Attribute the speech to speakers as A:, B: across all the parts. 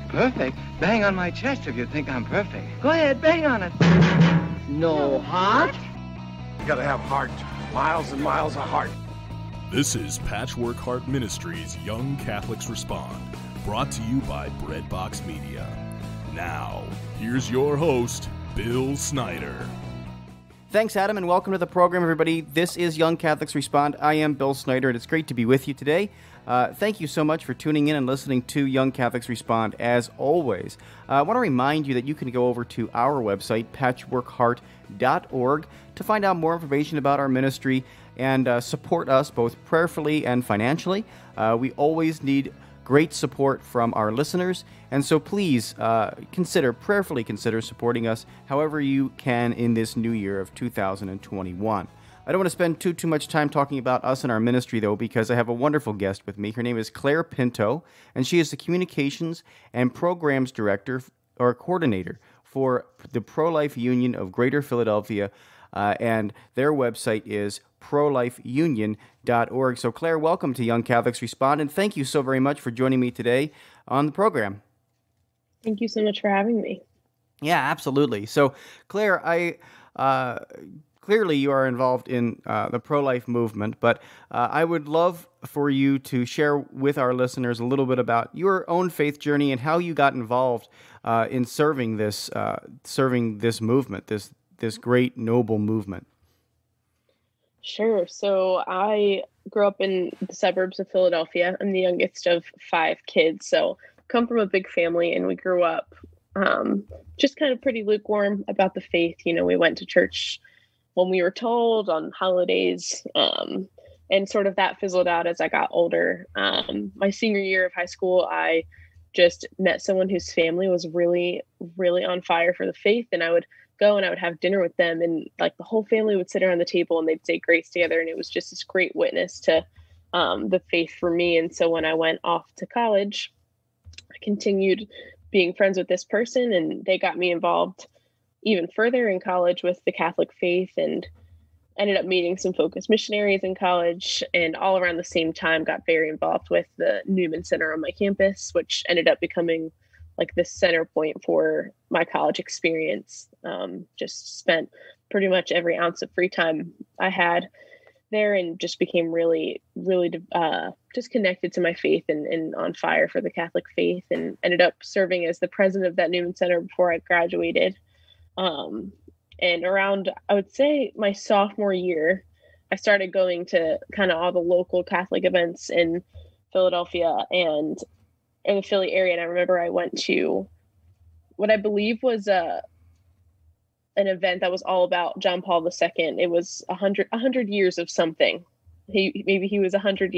A: Perfect? Bang on my chest if you think I'm perfect. Go ahead, bang on it.
B: No heart?
C: You gotta have heart. Miles and miles of heart.
D: This is Patchwork Heart Ministries Young Catholics Respond, brought to you by Breadbox Media. Now, here's your host, Bill Snyder.
E: Thanks, Adam, and welcome to the program, everybody. This is Young Catholics Respond. I am Bill Snyder, and it's great to be with you today. Thank you so much for tuning in and listening to Young Catholics Respond, as always. I want to remind you that you can go over to our website, patchworkheart.org, to find out more information about our ministry and support us both prayerfully and financially. We always need great support from our listeners, and so please prayerfully consider supporting us however you can in this new year of 2021. I don't want to spend too much time talking about us and our ministry, though, because I have a wonderful guest with me. Her name is Claire Pinto, and she is the Communications and Programs Director or Coordinator for the Pro-Life Union of Greater Philadelphia, and their website is prolifeunion.org. So, Claire, welcome to Young Catholics Respond, and thank you so very much for joining me today on the program.
F: Thank you so much for having me.
E: Yeah, absolutely. So, Claire, clearly you are involved in the pro-life movement, but I would love for you to share with our listeners a little bit about your own faith journey and how you got involved in serving this movement, this great, noble movement.
F: Sure. So I grew up in the suburbs of Philadelphia. I'm the youngest of 5 kids, so come from a big family, and we grew up just kind of pretty lukewarm about the faith. You know, we went to church when we were told on holidays, and sort of that fizzled out as I got older. My senior year of high school, I just met someone whose family was really, really on fire for the faith, and I would go and I would have dinner with them, and like the whole family would sit around the table and they'd say grace together, and it was just this great witness to the faith for me. And so when I went off to college, I continued being friends with this person, and they got me involved even further in college with the Catholic faith, and ended up meeting some Focus missionaries in college, and all around the same time got very involved with the Newman Center on my campus, which ended up becoming like the center point for my college experience. Just spent pretty much every ounce of free time I had there, and just became really, really just connected to my faith and on fire for the Catholic faith, and ended up serving as the president of that Newman Center before I graduated. And around, I would say, my sophomore year, I started going to kind of all the local Catholic events in Philadelphia and in the Philly area. And I remember I went to what I believe was an event that was all about John Paul II. It was 100 years of something. He was 100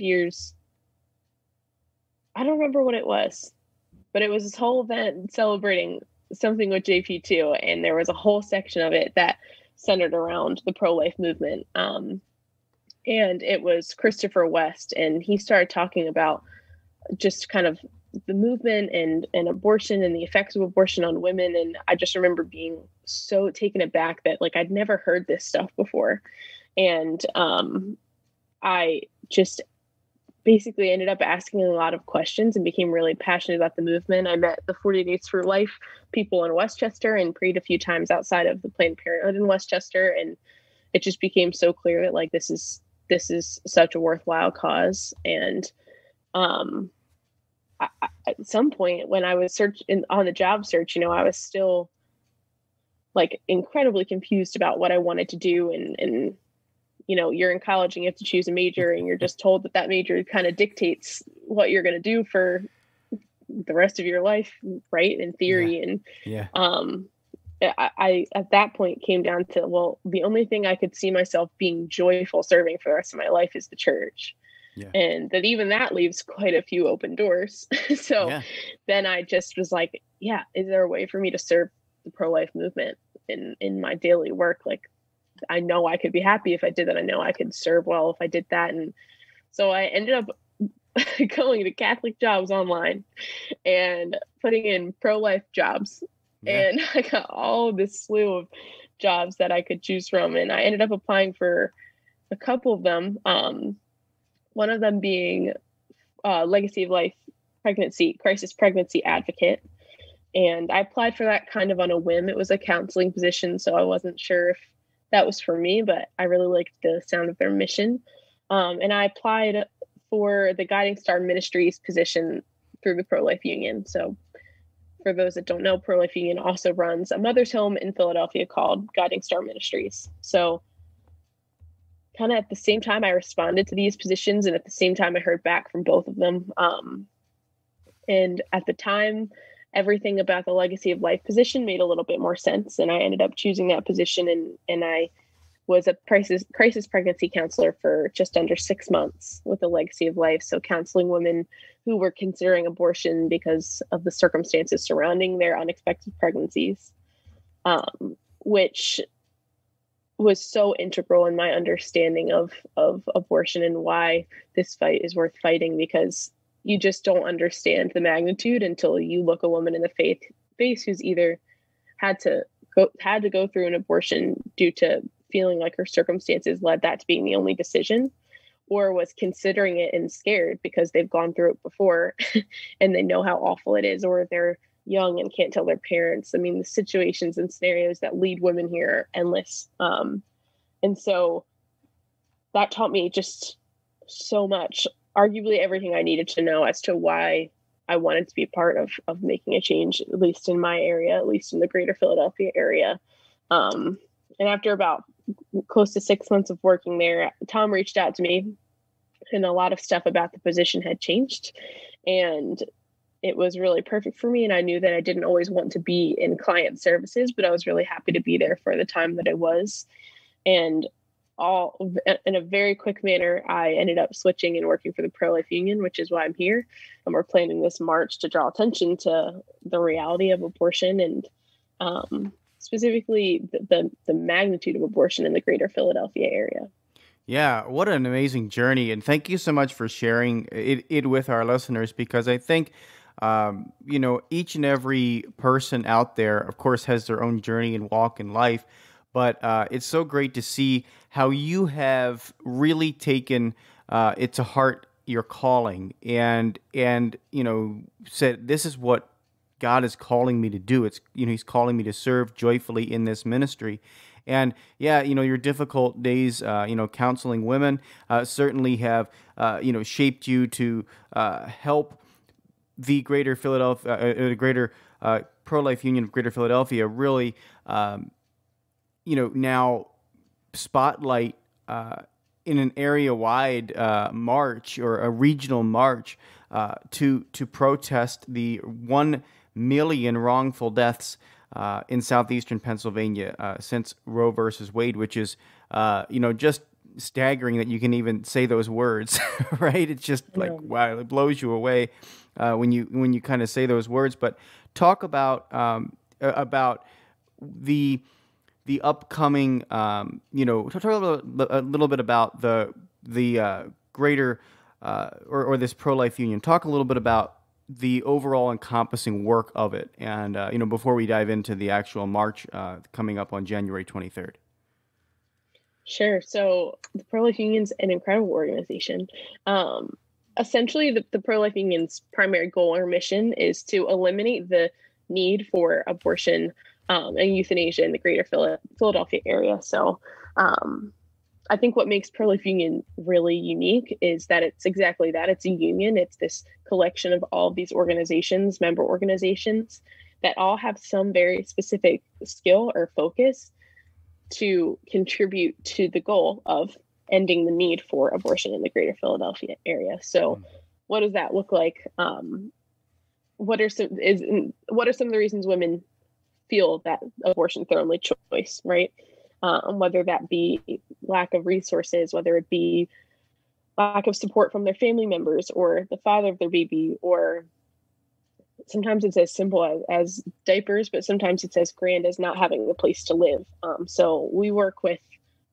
F: years. I don't remember what it was, but it was this whole event celebrating something with JP2, and there was a whole section of it that centered around the pro-life movement. And it was Christopher West, and he started talking about just kind of the movement and abortion and the effects of abortion on women. And I just remember being so taken aback that like I'd never heard this stuff before. And I just basically ended up asking a lot of questions and became really passionate about the movement. I met the 40 Days for Life people in Westchester and prayed a few times outside of the Planned Parenthood in Westchester. And it just became so clear that like, this is such a worthwhile cause. And at some point when I was on the job search, you know, I was still like incredibly confused about what I wanted to do. And you know, you're in college and you have to choose a major, and you're just told that major kind of dictates what you're going to do for the rest of your life, right? In theory.
E: Yeah.
F: And I at that point came down to, well, the only thing I could see myself being joyful serving for the rest of my life is the church. Yeah. And that even that leaves quite a few open doors. So then I just was like, yeah, is there a way for me to serve the pro-life movement in my daily work? Like, I know I could be happy if I did that. I know I could serve well if I did that. And so I ended up going to Catholic Jobs online and putting in pro-life jobs. Yeah. And I got all this slew of jobs that I could choose from. And I ended up applying for a couple of them. One of them being Legacy of Life crisis pregnancy advocate. And I applied for that kind of on a whim. It was a counseling position, so I wasn't sure if that was for me, but I really liked the sound of their mission. And I applied for the Guiding Star Ministries position through the Pro-Life Union. So for those that don't know, Pro-Life Union also runs a mother's home in Philadelphia called Guiding Star Ministries. So kind of at the same time I responded to these positions, and at the same time I heard back from both of them. And at the time, everything about the Legacy of Life position made a little bit more sense, and I ended up choosing that position, and I was a crisis pregnancy counselor for just under 6 months with the Legacy of Life. So counseling women who were considering abortion because of the circumstances surrounding their unexpected pregnancies, which was so integral in my understanding of abortion and why this fight is worth fighting, because you just don't understand the magnitude until you look a woman in the face who's either had to go through an abortion due to feeling like her circumstances led that to being the only decision, or was considering it and scared because they've gone through it before and they know how awful it is, or they're young and can't tell their parents. I mean, the situations and scenarios that lead women here are endless. And so that taught me just so much, arguably everything I needed to know as to why I wanted to be part of making a change, at least in my area, at least in the greater Philadelphia area. And after about close to 6 months of working there, Tom reached out to me, and a lot of stuff about the position had changed, and it was really perfect for me. And I knew that I didn't always want to be in client services, but I was really happy to be there for the time that I was. And all in a very quick manner, I ended up switching and working for the Pro-Life Union, which is why I'm here. And we're planning this march to draw attention to the reality of abortion, and specifically the magnitude of abortion in the greater Philadelphia area.
E: Yeah, what an amazing journey. And thank you so much for sharing it with our listeners, because I think, each and every person out there, of course, has their own journey and walk in life. But it's so great to see how you have really taken it to heart, your calling, and said, this is what God is calling me to do. It's, he's calling me to serve joyfully in this ministry. And yeah, your difficult days, counseling women certainly have, shaped you to help the greater Philadelphia, greater Pro-Life Union of Greater Philadelphia really, now spotlight in an area-wide march, or a regional march to protest the 1 million wrongful deaths in southeastern Pennsylvania since Roe versus Wade, which is, just staggering that you can even say those words, right? It's just like, wow, it blows you away when you kind of say those words. But talk about the upcoming, talk a little bit about the greater or this Pro-Life Union. Talk a little bit about the overall encompassing work of it, and before we dive into the actual march coming up on January 23rd.
F: Sure. So the Pro-Life Union's an incredible organization. Essentially, the Pro-Life Union's primary goal or mission is to eliminate the need for abortion and euthanasia in the greater Philadelphia area. So I think what makes Pro-Life Union really unique is that it's exactly that. It's a union. It's this collection of all of these organizations, member organizations, that all have some very specific skill or focus to contribute to the goal of ending the need for abortion in the greater Philadelphia area. So what does that look like? What are some of the reasons women feel that abortion is their only choice, right? Whether that be lack of resources, whether it be lack of support from their family members or the father of their baby, or sometimes it's as simple as diapers, but sometimes it's as grand as not having a place to live. So we work with,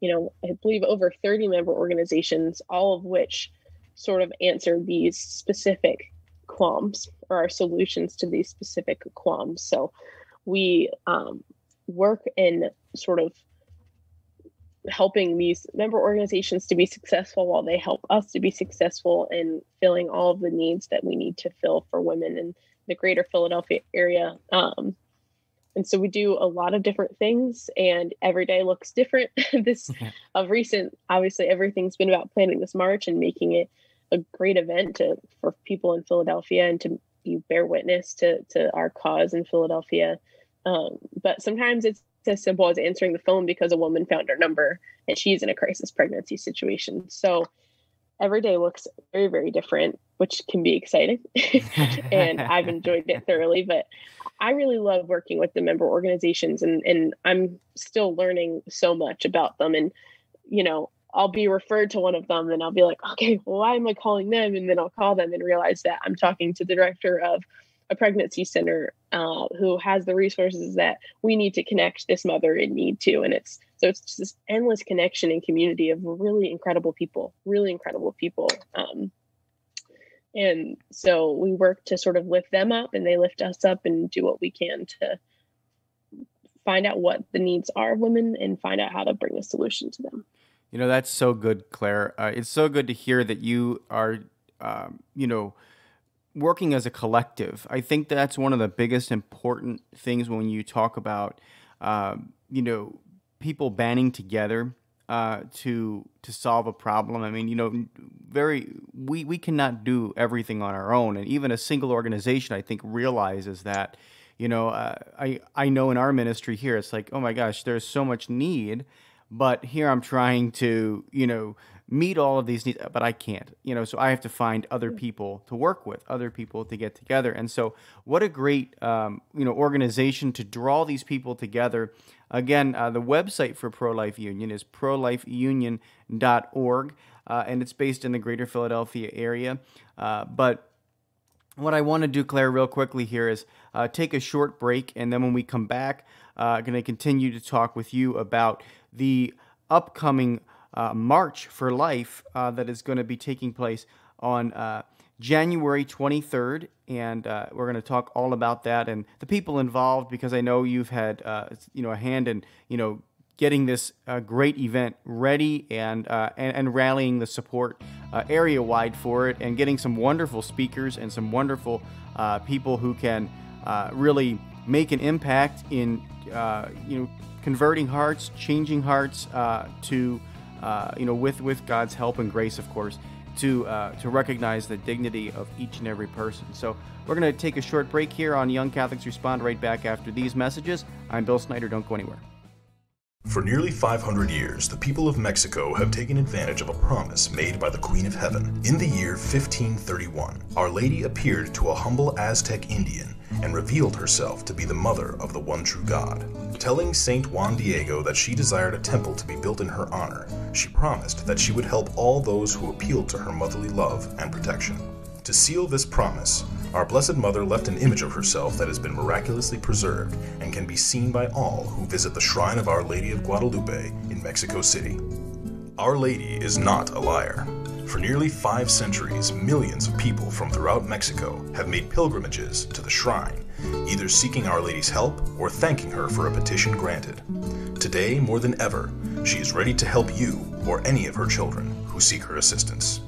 F: I believe over 30 member organizations, all of which sort of answer these specific qualms, or are solutions to these specific qualms. So we work in sort of helping these member organizations to be successful while they help us to be successful in filling all of the needs that we need to fill for women in the greater Philadelphia area. And so we do a lot of different things, and every day looks different. Obviously everything's been about planning this march and making it a great event for people in Philadelphia and to bear witness to our cause in Philadelphia. But sometimes it's as simple as answering the phone because a woman found our number and she's in a crisis pregnancy situation. So every day looks very, very different, which can be exciting. And I've enjoyed it thoroughly, but I really love working with the member organizations, and I'm still learning so much about them. And, I'll be referred to one of them and I'll be like, okay, well, why am I calling them? And then I'll call them and realize that I'm talking to the director of a pregnancy center who has the resources that we need to connect this mother in need to. And it's just this endless connection and community of really incredible people. And so we work to sort of lift them up and they lift us up and do what we can to find out what the needs are of women and find out how to bring a solution to them.
E: That's so good, Claire. It's so good to hear that you are, working as a collective. I think that's one of the biggest important things when you talk about, people banding together to solve a problem. I mean, we cannot do everything on our own, and even a single organization, I think, realizes that. I know in our ministry here, it's like, oh my gosh, there's so much need, but here I'm trying to, meet all of these needs, but I can't, so I have to find other people to work with, other people to get together. And so what a great, organization to draw these people together. Again, the website for Pro-Life Union is prolifeunion.org, and it's based in the greater Philadelphia area. But what I want to do, Claire, real quickly here is take a short break, and then when we come back, I'm going to continue to talk with you about the upcoming March for Life that is going to be taking place on January 23rd, and we're going to talk all about that and the people involved, because I know you've had a hand in getting this great event ready and rallying the support area wide for it, and getting some wonderful speakers and some wonderful people who can really make an impact in converting hearts, changing hearts to with God's help and grace, of course, to recognize the dignity of each and every person. So we're going to take a short break here on Young Catholics Respond, right back after these messages. I'm Bill Snyder. Don't go anywhere.
D: For nearly 500 years, the people of Mexico have taken advantage of a promise made by the Queen of Heaven. In the year 1531, Our Lady appeared to a humble Aztec Indian and revealed herself to be the mother of the one true God. Telling Saint Juan Diego that she desired a temple to be built in her honor, she promised that she would help all those who appealed to her motherly love and protection. To seal this promise, our Blessed Mother left an image of herself that has been miraculously preserved and can be seen by all who visit the shrine of Our Lady of Guadalupe in Mexico City. Our Lady is not a liar. For nearly 5 centuries, millions of people from throughout Mexico have made pilgrimages to the shrine, either seeking Our Lady's help or thanking her for a petition granted. Today, more than ever, she is ready to help you or any of her children who seek her assistance.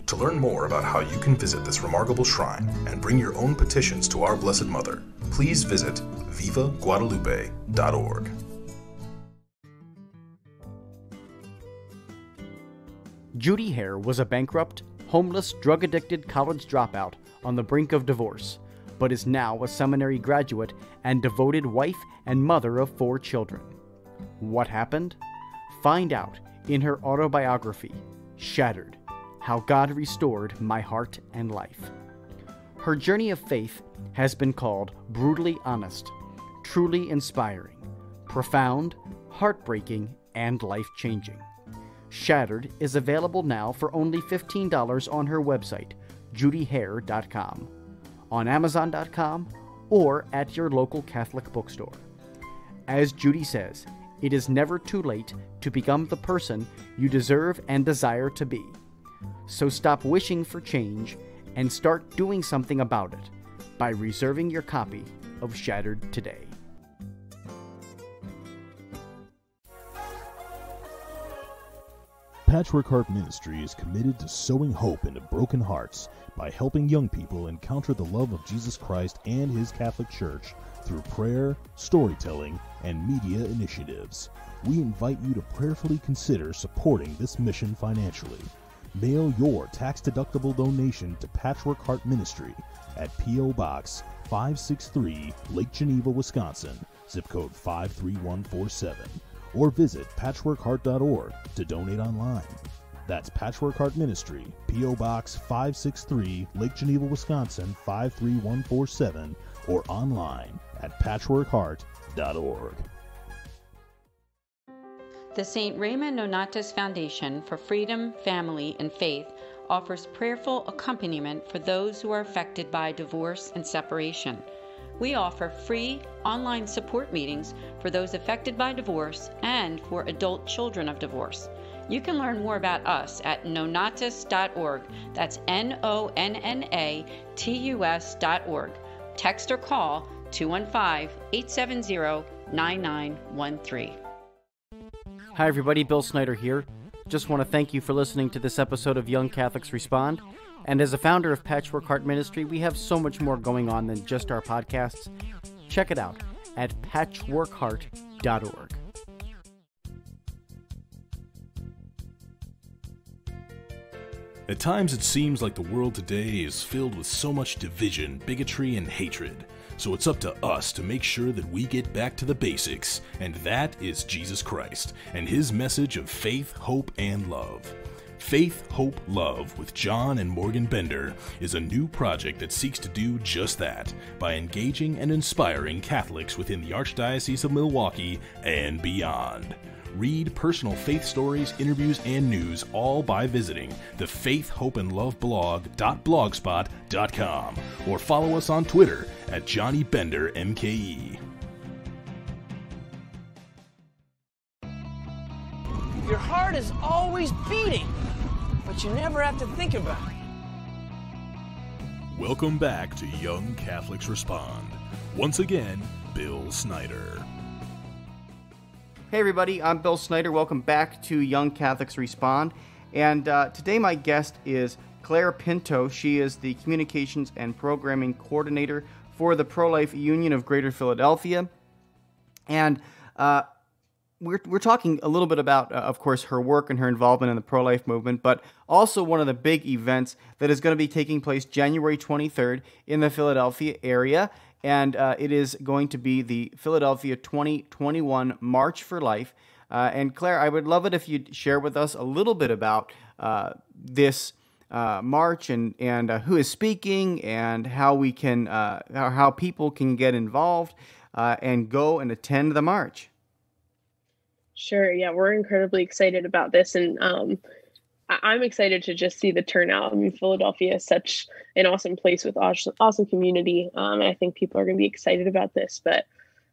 D: To learn more about how you can visit this remarkable shrine and bring your own petitions to our Blessed Mother, please visit vivaguadalupe.org.
E: Judy Hare was a bankrupt, homeless, drug-addicted college dropout on the brink of divorce, but is now a seminary graduate and devoted wife and mother of 4 children. What happened? Find out in her autobiography, Shattered: How God Restored My Heart and Life. Her journey of faith has been called brutally honest, truly inspiring, profound, heartbreaking, and life-changing. Shattered is available now for only $15 on her website, judyhare.com, on Amazon.com, or at your local Catholic bookstore. As Judy says, it is never too late to become the person you deserve and desire to be. So stop wishing for change and start doing something about it by reserving your copy of Shattered today.
G: Patchwork Heart Ministry is committed to sowing hope into broken hearts by helping young people encounter the love of Jesus Christ and His Catholic Church through prayer, storytelling, and media initiatives. We invite you to prayerfully consider supporting this mission financially. Mail your tax-deductible donation to Patchwork Heart Ministry at P.O. Box 563, Lake Geneva, Wisconsin, zip code 53147, or visit patchworkheart.org to donate online. That's Patchwork Heart Ministry, P.O. Box 563, Lake Geneva, Wisconsin 53147, or online at patchworkheart.org.
H: The St. Raymond Nonatus Foundation for Freedom, Family, and Faith offers prayerful accompaniment for those who are affected by divorce and separation. We offer free online support meetings for those affected by divorce and for adult children of divorce. You can learn more about us at nonatus.org. That's NONNATUS.org. Text or call 215-870-9913.
E: Hi, everybody. Bill Snyder here. Just want to thank you for listening to this episode of Young Catholics Respond. And as a founder of Patchwork Heart Ministry, we have so much more going on than just our podcasts. Check it out at patchworkheart.org.
D: At times it seems like the world today is filled with so much division, bigotry, and hatred. So it's up to us to make sure that we get back to the basics, and that is Jesus Christ and His message of faith, hope, and love. Faith, Hope, Love with John and Morgan Bender is a new project that seeks to do just that by engaging and inspiring Catholics within the Archdiocese of Milwaukee and beyond. Read personal faith stories, interviews, and news all by visiting the Faith, Hope, and Love blog.blogspot.com or follow us on Twitter at Johnny Bender MKE.
I: Your heart is always beating, but you never have to think about it.
D: Welcome back to Young Catholics Respond. Once again, Bill Snyder.
E: Hey everybody, I'm Bill Snyder. Welcome back to Young Catholics Respond. And today my guest is Claire Pinto. She is the Communications and Programming Coordinator for the Pro-Life Union of Greater Philadelphia. And we're talking a little bit about, of course, her work and her involvement in the pro-life movement, but also one of the big events that is going to be taking place January 23rd in the Philadelphia area. And it is going to be the Philadelphia 2021 March for Life. And Claire, I would love it if you'd share with us a little bit about this march and who is speaking and how we can how people can get involved and go and attend the march.
F: Sure. Yeah, we're incredibly excited about this, and I'm excited to just see the turnout. I mean, Philadelphia is such an awesome place with awesome community. And I think people are going to be excited about this. But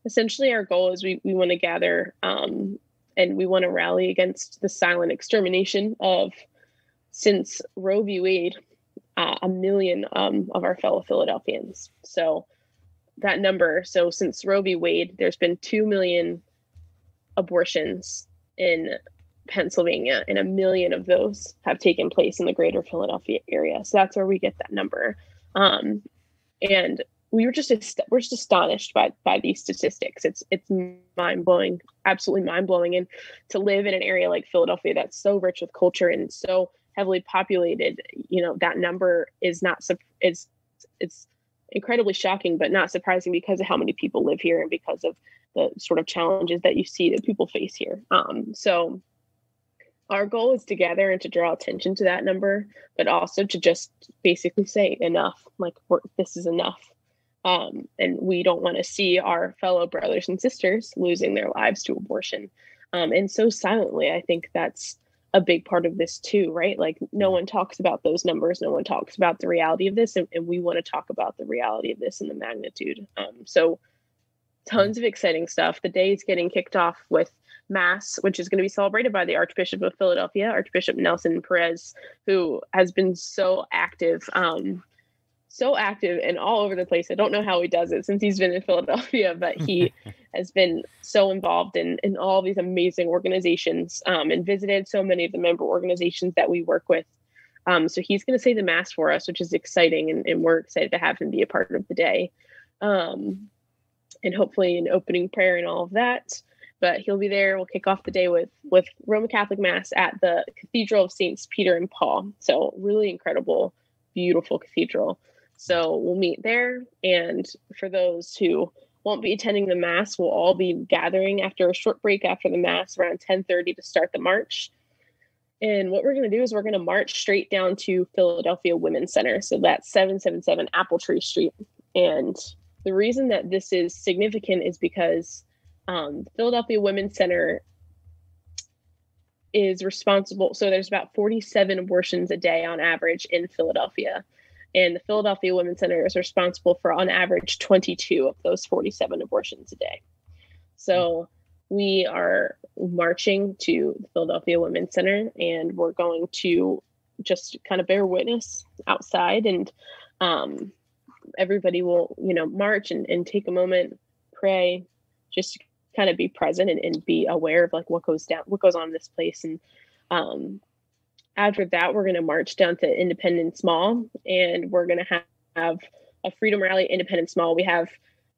F: essentially our goal is we want to gather and we want to rally against the silent extermination of, since Roe v. Wade, 1 million of our fellow Philadelphians. So that number, so since Roe v. Wade, there's been 2 million abortions in Pennsylvania, and 1 million of those have taken place in the greater Philadelphia area. So that's where we get that number. And we're just astonished by these statistics. It's mind-blowing, absolutely mind-blowing. And to live in an area like Philadelphia that's so rich with culture and so heavily populated, that number is not, it's incredibly shocking, but not surprising because of how many people live here and because of the sort of challenges that you see that people face here. So our goal is to gather and to draw attention to that number, but also to just basically say enough, like this is enough. And we don't want to see our fellow brothers and sisters losing their lives to abortion. And so silently, I think that's a big part of this too, right? Like no one talks about those numbers. No one talks about the reality of this. And we want to talk about the reality of this and the magnitude. So tons of exciting stuff. The day is getting kicked off with Mass, which is going to be celebrated by the Archbishop of Philadelphia, Archbishop Nelson Perez, who has been so active and all over the place. I don't know how he does it since he's been in Philadelphia, but he has been so involved in all these amazing organizations, and visited so many of the member organizations that we work with. So he's going to say the Mass for us, which is exciting, and we're excited to have him be a part of the day. And hopefully an opening prayer and all of that. But he'll be there. We'll kick off the day with Roman Catholic Mass at the Cathedral of Saints Peter and Paul. So really incredible, beautiful cathedral. So we'll meet there. And for those who won't be attending the Mass, we'll all be gathering after a short break after the Mass around 10:30 to start the march. And what we're going to do is we're going to march straight down to Philadelphia Women's Center. So that's 777 Apple Tree Street. And the reason that this is significant is because Philadelphia Women's Center is responsible. So there's about 47 abortions a day on average in Philadelphia. And the Philadelphia Women's Center is responsible for, on average, 22 of those 47 abortions a day. So we are marching to the Philadelphia Women's Center, and we're going to just kind of bear witness outside, and everybody will, march and take a moment, pray, just kind of be present and be aware of like what goes on in this place. And after that, we're going to march down to Independence Mall, and we're going to have a Freedom Rally at Independence Mall. We have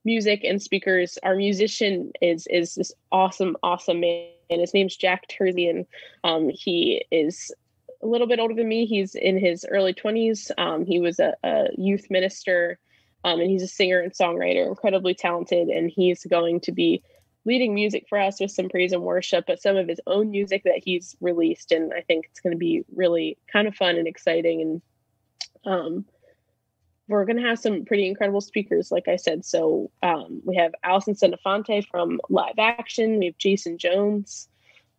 F: music and speakers. Our musician is this awesome man, and his name's Jack Terzian. He is a little bit older than me. He's in his early 20s. He was a youth minister, and he's a singer and songwriter, incredibly talented, and he's going to be leading music for us with some praise and worship, but some of his own music that he's released. And I think it's going to be really kind of fun and exciting. And we're going to have some pretty incredible speakers, like I said. So we have Allison Centofonte from Live Action. We have Jason Jones,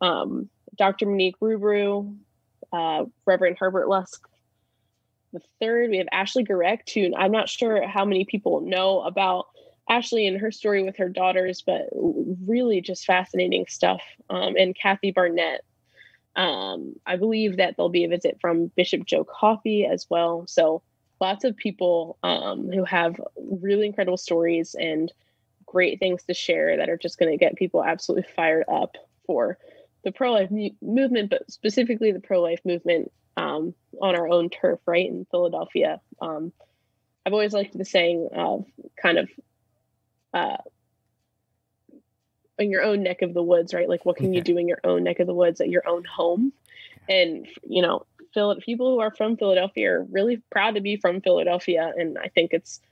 F: Dr. Monique Rubru, Reverend Herbert Lusk III. We have Ashley Garrett, who I'm not sure how many people know about Ashley and her story with her daughters, but really just fascinating stuff. And Kathy Barnett. I believe that there'll be a visit from Bishop Joe Coffey as well. So lots of people who have really incredible stories and great things to share that are just going to get people absolutely fired up for the pro-life movement, but specifically the pro-life movement on our own turf, right, in Philadelphia. I've always liked the saying of kind of in your own neck of the woods, right? Like, what can you do in your own neck of the woods at your own home? And, people who are from Philadelphia are really proud to be from Philadelphia. And I think it's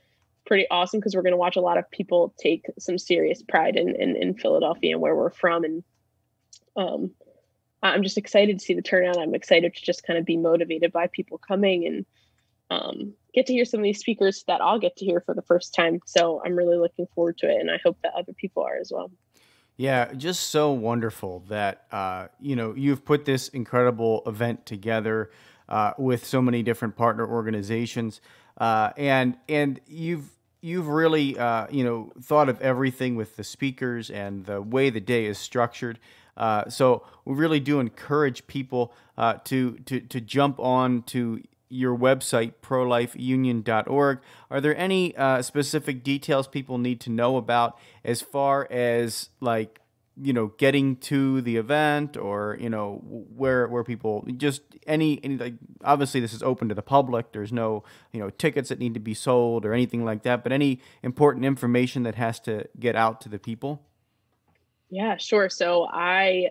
F: pretty awesome because we're going to watch a lot of people take some serious pride in Philadelphia and where we're from. And I'm just excited to see the turnout. I'm excited to just kind of be motivated by people coming and get to hear some of these speakers that I'll get to hear for the first time. So I'm really looking forward to it. And I hope that other people are as well.
E: Yeah, just so wonderful that, you've put this incredible event together with so many different partner organizations. And you've really, thought of everything with the speakers and the way the day is structured. So we really do encourage people to jump on to your website, prolifeunion.org. Are there any specific details people need to know about as far as getting to the event, or where people just any obviously this is open to the public. There's no tickets that need to be sold or anything like that, but any important information that has to get out to the people?
F: Yeah, sure. So I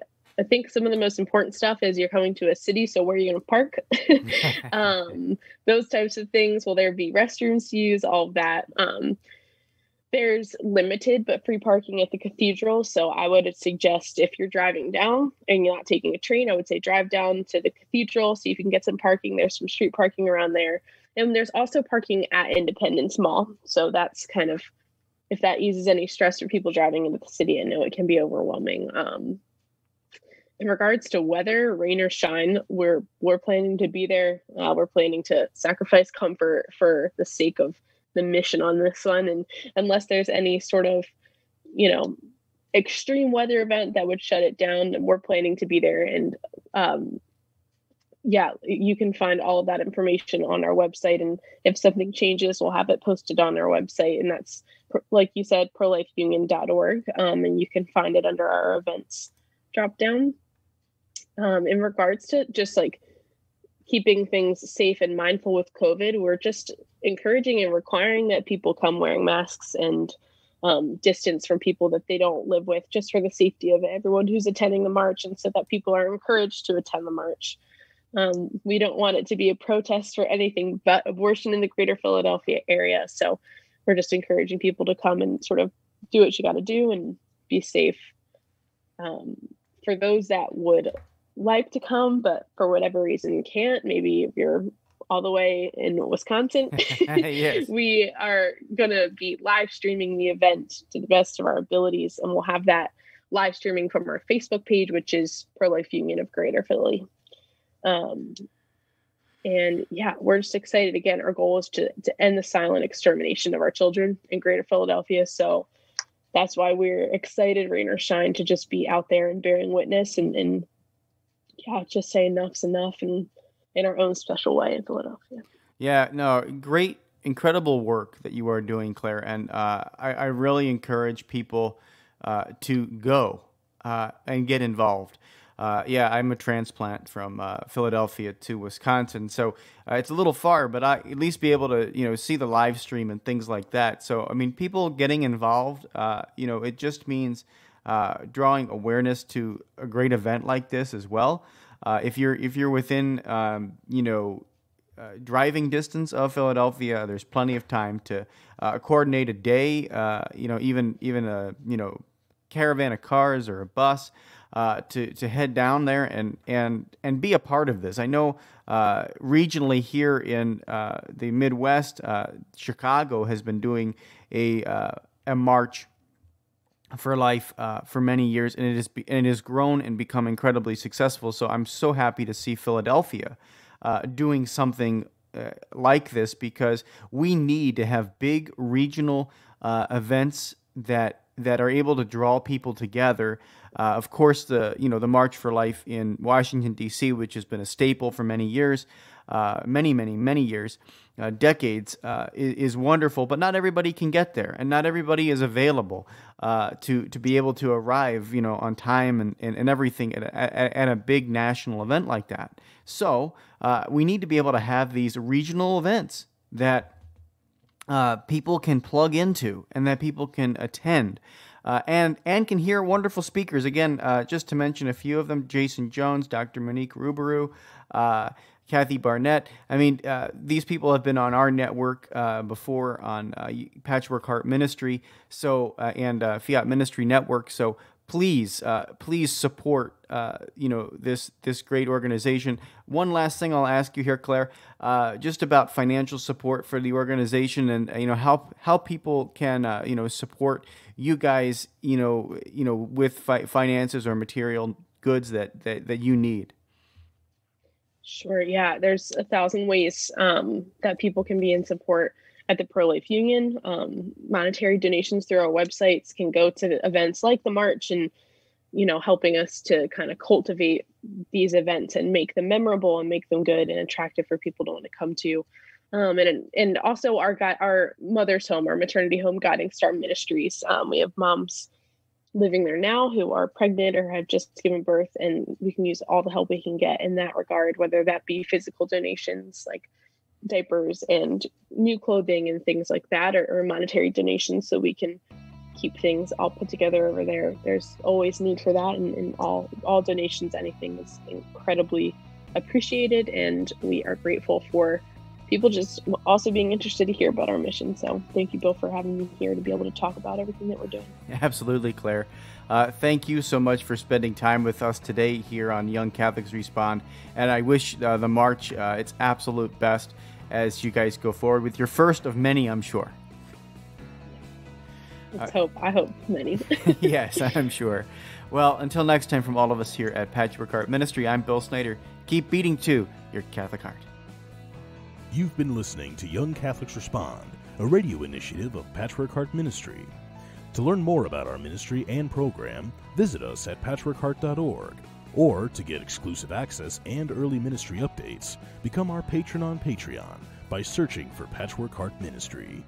F: think some of the most important stuff is you're coming to a city, so where are you going to park? Those types of things. Will there be restrooms to use? All of that. There's limited but free parking at the cathedral. So I would suggest if you're driving down and you're not taking a train, I would say drive down to the cathedral, see if you can get some parking. There's some street parking around there. And there's also parking at Independence Mall. So that's kind of, if that eases any stress for people driving into the city. I know it can be overwhelming. In regards to weather, rain or shine, we're planning to be there. We're planning to sacrifice comfort for the sake of the mission on this one. And unless there's any sort of, extreme weather event that would shut it down, we're planning to be there. And yeah, you can find all of that information on our website. And if something changes, we'll have it posted on our website. And that's, like you said, prolifeunion.org. And you can find it under our events drop down. In regards to just like keeping things safe and mindful with COVID, we're just encouraging and requiring that people come wearing masks and distance from people that they don't live with, just for the safety of everyone who's attending the march, and so that people are encouraged to attend the march. We don't want it to be a protest for anything but abortion in the greater Philadelphia area. So we're just encouraging people to come and sort of do what you got to do and be safe. For those that would like to come, but for whatever reason can't, maybe if you're all the way in Wisconsin,
E: yes.
F: We are going to be live streaming the event to the best of our abilities. And we'll have that live streaming from our Facebook page, which is Pro-Life Union of Greater Philly. And yeah, we're just excited. Again, our goal is to end the silent extermination of our children in greater Philadelphia. So that's why we're excited, rain or shine, to just be out there and bearing witness and yeah, just say enough's enough, and in our own special way in Philadelphia.
E: Yeah, no, great, incredible work that you are doing, Claire. And I really encourage people to go and get involved. Yeah, I'm a transplant from Philadelphia to Wisconsin, so it's a little far, but I at least be able to, see the live stream and things like that. So, I mean, people getting involved, it just means drawing awareness to a great event like this as well. If you're within, driving distance of Philadelphia, there's plenty of time to coordinate a day, even a caravan of cars or a bus. To head down there and be a part of this. I know regionally here in the Midwest, Chicago has been doing a march for life for many years, and it has grown and become incredibly successful. So I'm so happy to see Philadelphia doing something like this, because we need to have big regional events that are able to draw people together. Of course, the March for Life in Washington, D.C., which has been a staple for many years, many years, decades, is wonderful. But not everybody can get there, and not everybody is available to be able to arrive, on time and everything at a big national event like that. So we need to be able to have these regional events that people can plug into and that people can attend. And can hear wonderful speakers. Again, just to mention a few of them: Jason Jones, Dr. Monique Ruberu, Kathy Barnett. I mean, these people have been on our network before on Patchwork Heart Ministry, and Fiat Ministry Network. So please support this great organization. One last thing I'll ask you here, Claire, just about financial support for the organization, and how people can support you guys with finances or material goods that you need.
F: Sure. Yeah, there's 1,000 ways that people can be in support at the Pro-Life Union. Monetary donations through our websites can go to events like the March, and helping us to kind of cultivate these events and make them memorable and make them good and attractive for people to want to come to. And also our mother's home, our maternity home, Guiding Star Ministries. We have moms living there now who are pregnant or have just given birth, and we can use all the help we can get in that regard, whether that be physical donations like diapers and new clothing and things like that, or monetary donations so we can keep things all put together over there. There's always need for that, and all donations, anything is incredibly appreciated, and we are grateful for people just also being interested to hear about our mission. So thank you, Bill, for having me here to be able to talk about everything that we're doing.
E: Absolutely, Claire. Thank you so much for spending time with us today here on Young Catholics Respond. And I wish the March its absolute best as you guys go forward with your first of many, I'm sure.
F: I hope many.
E: Yes, I'm sure. Well, until next time, from all of us here at Patchwork Heart Ministry, I'm Bill Snyder. Keep beating to your Catholic heart.
G: You've been listening to Young Catholics Respond, a radio initiative of Patchwork Heart Ministry. To learn more about our ministry and program, visit us at patchworkheart.org. Or, to get exclusive access and early ministry updates, become our patron on Patreon by searching for Patchwork Heart Ministry.